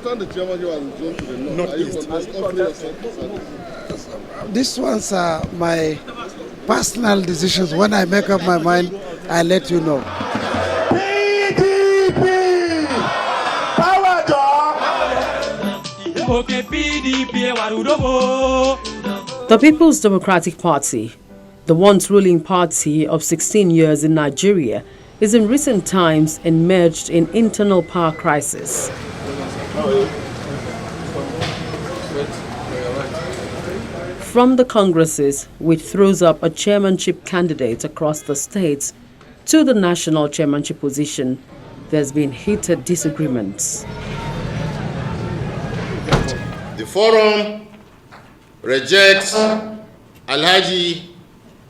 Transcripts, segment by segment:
understand the chairman you are going to the north. Are you offering yourself to service? These ones are my personal decisions. When I make up my mind, I let you know. PDP! Power dog! The People's Democratic Party, the once ruling party of 16 years in Nigeria, is in recent times emerged in internal power crisis. From the congresses, which throws up a chairmanship candidate across the states, to the national chairmanship position, there's been heated disagreements. The forum rejects Alhaji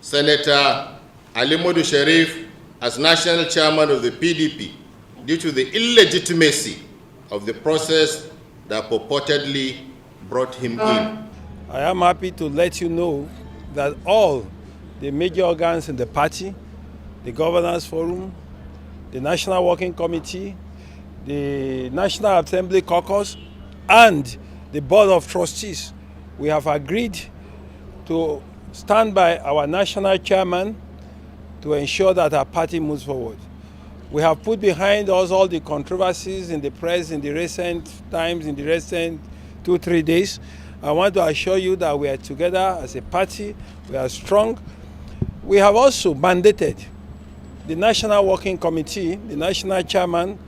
Senator Ali Modu Sharif as national chairman of the PDP due to the illegitimacy of the process that purportedly brought him in. I am happy to let you know that all the major organs in the party, the Governance Forum, the National Working Committee, the National Assembly Caucus, and the Board of Trustees, we have agreed to stand by our national chairman to ensure that our party moves forward. We have put behind us all the controversies in the press in the recent times, in the recent 2-3 days. I want to assure you that we are together as a party, we are strong. We have also mandated the National Working Committee, the National Chairman,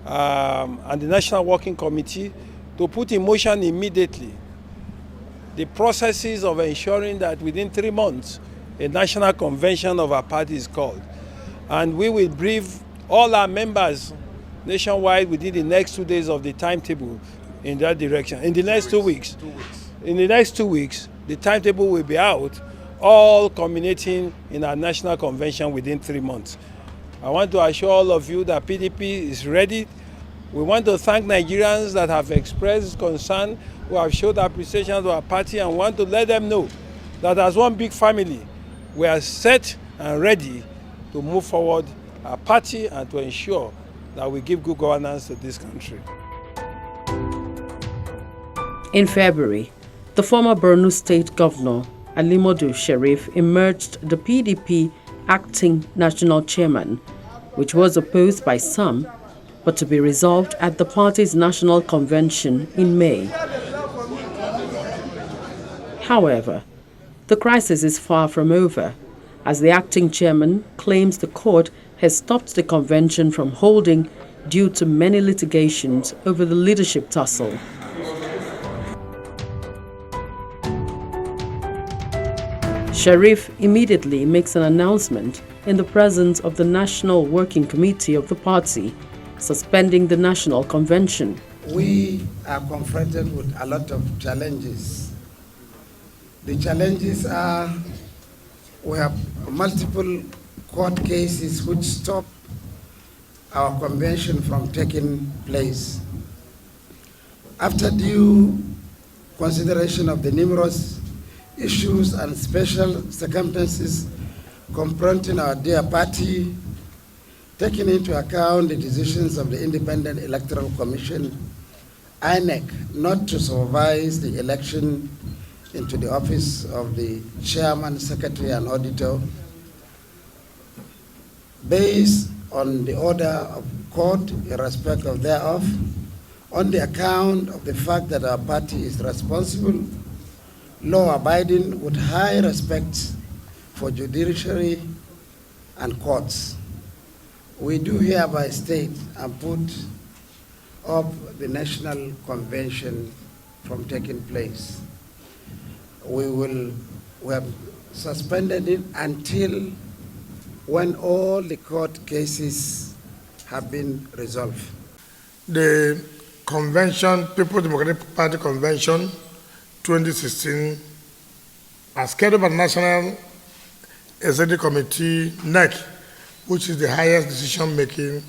and the National Working Committee to put in motion immediately the processes of ensuring that within 3 months, a national convention of our party is called. And we will brief all our members nationwide within the next 2 days of the timetable in that direction. In the next 2 weeks. In the next 2 weeks, the timetable will be out, all culminating in our national convention within 3 months. I want to assure all of you that PDP is ready. We want to thank Nigerians that have expressed concern, who have showed appreciation to our party, and want to let them know that as one big family, we are set and ready to move forward our party and to ensure that we give good governance to this country. In February, the former Borno State Governor, Ali Modu Sharif, emerged the PDP acting national chairman, which was opposed by some, but to be resolved at the party's national convention in May. However, the crisis is far from over, as the acting chairman claims the court has stopped the convention from holding due to many litigations over the leadership tussle. Sharif immediately makes an announcement in the presence of the National Working Committee of the party, suspending the national convention. We are confronted with a lot of challenges. The challenges are we have multiple court cases which stop our convention from taking place. After due consideration of the numerous issues and special circumstances confronting our dear party, taking into account the decisions of the Independent Electoral Commission, INEC, not to supervise the election into the office of the Chairman, Secretary, and Auditor, based on the order of court, irrespective of thereof, on the account of the fact that our party is responsible, law-abiding, with high respect for judiciary and courts. We do hereby state and put up the national convention from taking place. We have suspended it until when all the court cases have been resolved. The convention, People's Democratic Party Convention 2016, as scheduled by the National Executive Committee, NEC, which is the highest decision-making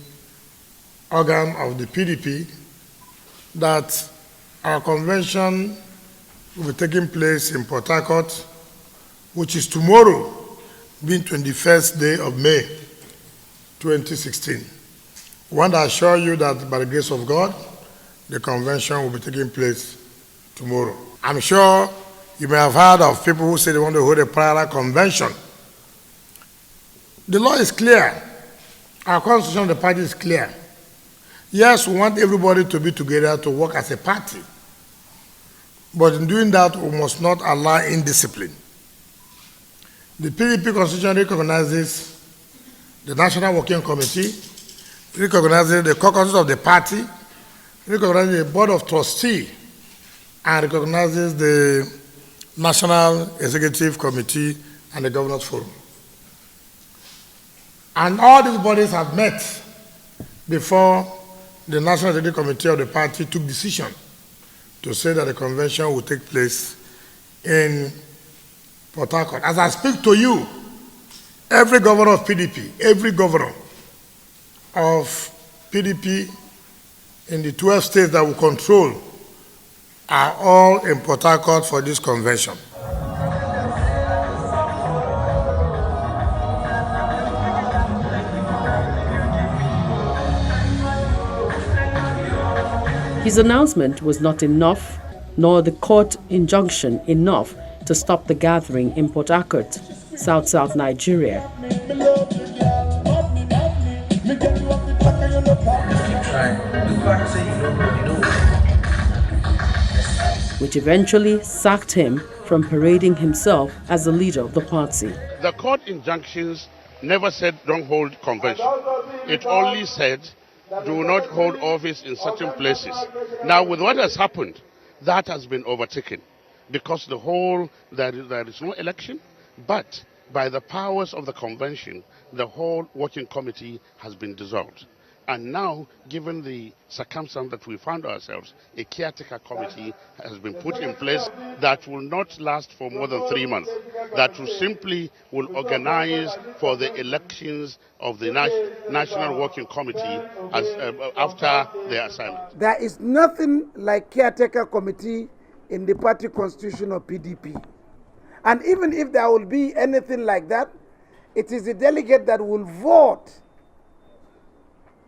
organ of the PDP, that our convention will be taking place in Port Harcourt, which is tomorrow, being 21st day of May 2016. I want to assure you that by the grace of God, the convention will be taking place tomorrow. I'm sure you may have heard of people who say they want to hold a parallel convention. The law is clear. Our constitution of the party is clear. Yes, we want everybody to be together to work as a party. But in doing that, we must not allow indiscipline. The PDP constitution recognizes the National Working Committee, recognizes the caucuses of the party, recognizes the Board of Trustees, and recognizes the National Executive Committee and the Governors Forum. And all these bodies have met before the National Executive Committee of the party took decision to say that the convention will take place in Port Harcourt. As I speak to you, every governor of PDP, every governor of PDP in the 12 states that will control are all in Port Harcourt for this convention. His announcement was not enough, nor the court injunction enough to stop the gathering in Port Harcourt, South Nigeria. Which eventually sacked him from parading himself as the leader of the party. The court injunctions never said don't hold convention. It only said do not hold office in certain places. Now, with what has happened, that has been overtaken because there is no election, but by the powers of the convention, the whole working committee has been dissolved. And now, given the circumstance that we found ourselves, a caretaker committee has been put in place that will not last for more than 3 months. That will simply organize for the elections of the National Working Committee after their assignment. There is nothing like caretaker committee in the party constitution of PDP. And even if there will be anything like that, it is the delegate that will vote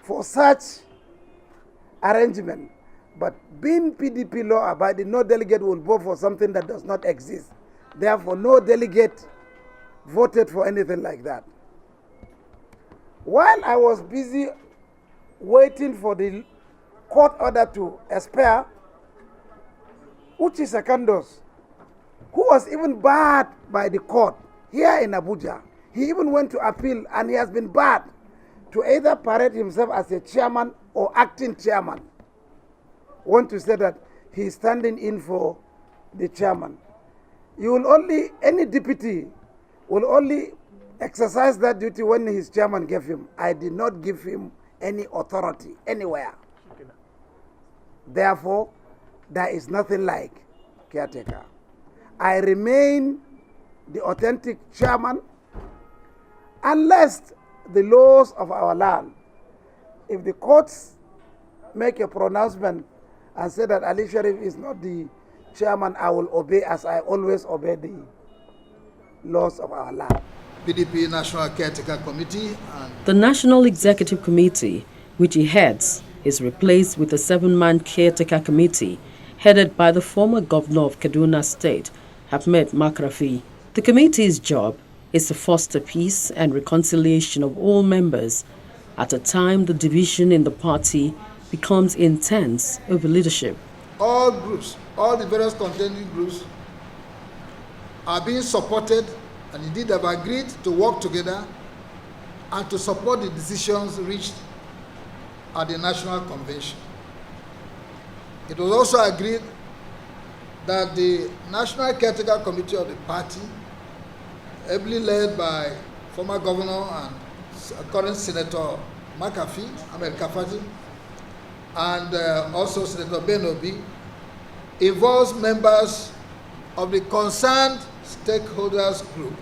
for such arrangement. But being PDP law abiding, no delegate will vote for something that does not exist. Therefore, no delegate voted for anything like that. While I was busy waiting for the court order to expire, Uchi Secondos, who was even barred by the court here in Abuja, he even went to appeal and he has been barred to either parade himself as a chairman or acting chairman. Want to say that he is standing in for the chairman. Any deputy will only exercise that duty when his chairman gave him. I did not give him any authority anywhere. Therefore, there is nothing like caretaker. I remain the authentic chairman unless the laws of our land, if the courts make a pronouncement and say that Ali Sharif is not the chairman, I will obey as I always obey the laws of our land. PDP National Caretaker Committee. The National Executive Committee, which he heads, is replaced with a 7-man caretaker committee headed by the former governor of Kaduna State, Ahmed Makrafi. The committee's job is to foster peace and reconciliation of all members at a time the division in the party becomes intense over leadership. All groups, all the various contending groups are being supported and indeed have agreed to work together and to support the decisions reached at the National Convention. It was also agreed that the National Caretaker Committee of the party, ably led by former governor and current Senator McAfee, Ahmed Kafati, and also Senator Ben Obi, involves members of the concerned stakeholders group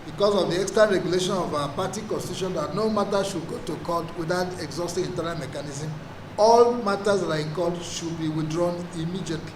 because of the extant regulation of our party constitution that no matter should go to court without exhausting internal mechanism. All matters that are in court should be withdrawn immediately.